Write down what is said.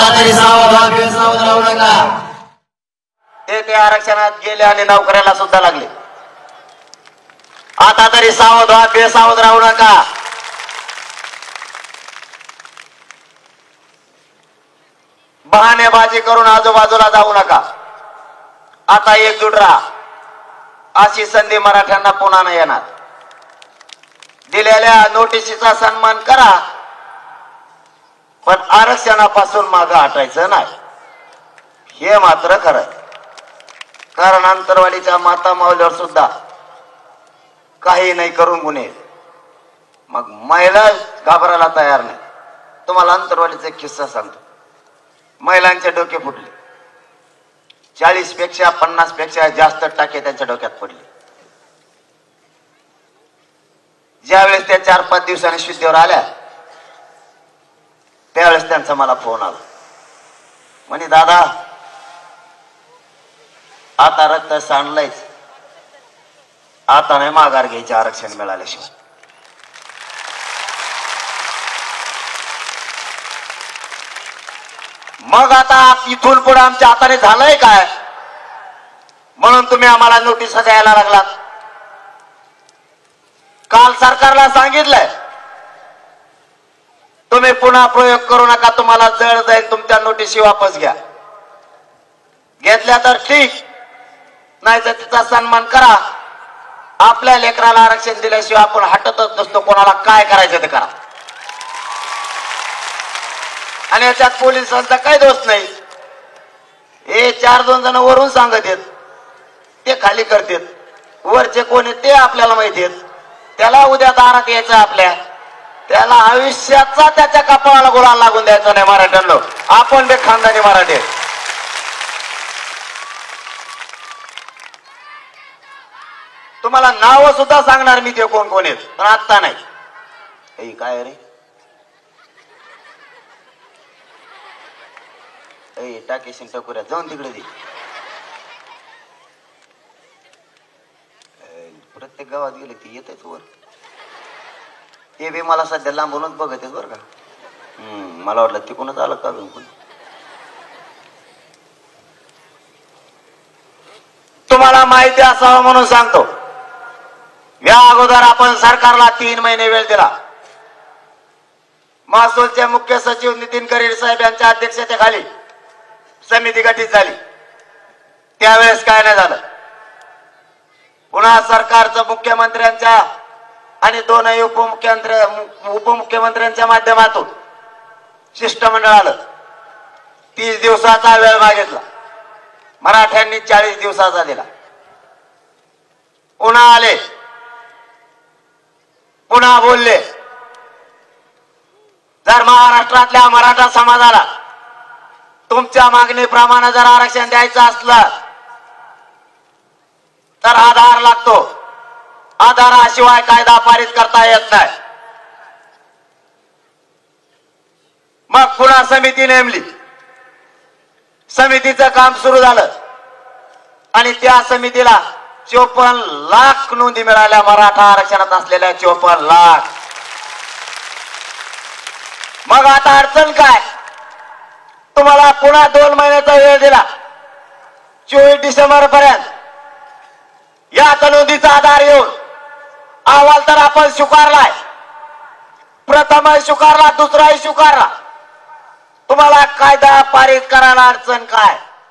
आता तरी सावध राहू नका. ते आरक्षणात गेले आणि नोकऱ्याला सुद्धा लागले. आता तरी सावध व्हा, बेसावध राहू नका. बहाणेबाजी करून आजूबाजूला जाऊ नका. आता एकजूट राहा. अशी संधी मराठ्यांना पुन्हा नाही येणार. दिलेल्या नोटिशीचा सन्मान करा, पण आरक्षणापासून मागे हटायचं नाही, हे मात्र खरं. कारण अंतरवालीच्या माता मावल्यावर सुद्धा काही नाही करून गुन्हे. मग महिला घाबरायला तयार नाही. तुम्हाला अंतरवालीचा एक किस्सा सांगतो. महिलांचे डोके फुटले. 40 पेक्षा 50 पेक्षा जास्त टाके त्यांच्या डोक्यात पडले. ज्यावेळेस त्या 4-5 दिवसांनी शुद्धीवर आल्या, त्यावेळेस त्यांचा मला फोन आला. म्हणे दादा, आता रक्त सांडलंयच, आता नाही माघार घ्यायचे आरक्षण मिळाल्याशिवाय. मग आता इथून पुढे आमच्या हाताने झालंय काय म्हणून तुम्ही आम्हाला नोटीस द्यायला लागलात. काल सरकारला सांगितलंय तुम्ही पुन्हा प्रयोग करू नका, तुम्हाला जळ जाईल, तुमच्या नोटिसी वापस घ्या. घेतल्या तर ठीक, नाही तर तिचा सन्मान करा. आपल्या लेकराला आरक्षण दिल्याशिवाय आपण हटतच नसतो. कोणाला काय करायचं ते करा. आणि याच्यात पोलिसांचा काही दोष नाही. हे 4-2 जण वरून सांगत आहेत, ते खाली करतात. वरचे कोणी ते आपल्याला माहिती आहेत. त्याला उद्या दारात यायचं आपल्या, त्याला आयुष्याचा त्याच्या कपाळाला गुलाल लागून द्यायचा नाही. मराठ्यांनो, आपण बे खानदानी मराठी. तुम्हाला नाव सुद्धा सांगणार मी ते कोण कोण आहेत, पण आत्ता नाही. काय रे टाकेशन टकुऱ्या जाऊन तिकडे दे. प्रत्येक गावात गेले ती येतेच वर. ते बी मला सध्या लांबूनच बघत आहेत बरं का. मला वाटलं तिकूनच आलं का अजून कोणी. तुम्हाला माहिती असावं म्हणून सांगतो. या अगोदर आपण सरकारला 3 महिने वेळ दिला. महसूलचे मुख्य सचिव नितीन करीर साहेब यांच्या अध्यक्षतेखाली समिती गठीत झाली. त्यावेळेस काय नाही झालं. पुन्हा सरकारचं मुख्यमंत्र्यांच्या आणि 2 उपमुख्यमंत्र्यांच्या माध्यमातून शिष्टमंडळ आलं. 30 दिवसाचा वेळ मागितला. मराठ्यांनी 40 दिवसाचा दिला. पुन्हा आले, पुन्हा बोलले, जर महाराष्ट्रातल्या मराठा समाजाला तुमच्या मागणीप्रमाणे जर आरक्षण द्यायचं असलं तर आधार लागतो. आधाराशिवाय कायदा पारित करता येत नाही. मग पुन्हा समिती नेमली. समितीचं काम सुरू झालं आणि त्या समितीला 54 लाख नोंदी मिळाल्या. मराठा आरक्षणात असलेल्या 54 लाख. मग आता अडचण काय? तुम्हाला पुन्हा 2 महिन्याचा वेळ दिला, 24 डिसेंबर पर्यंत. या नोंदीचा आधार येऊन अहवाल तर आपण स्वीकारलाय. प्रथमही स्वीकारला, दुसराही स्वीकारला. तुम्हाला कायदा पारित करायला अडचण काय?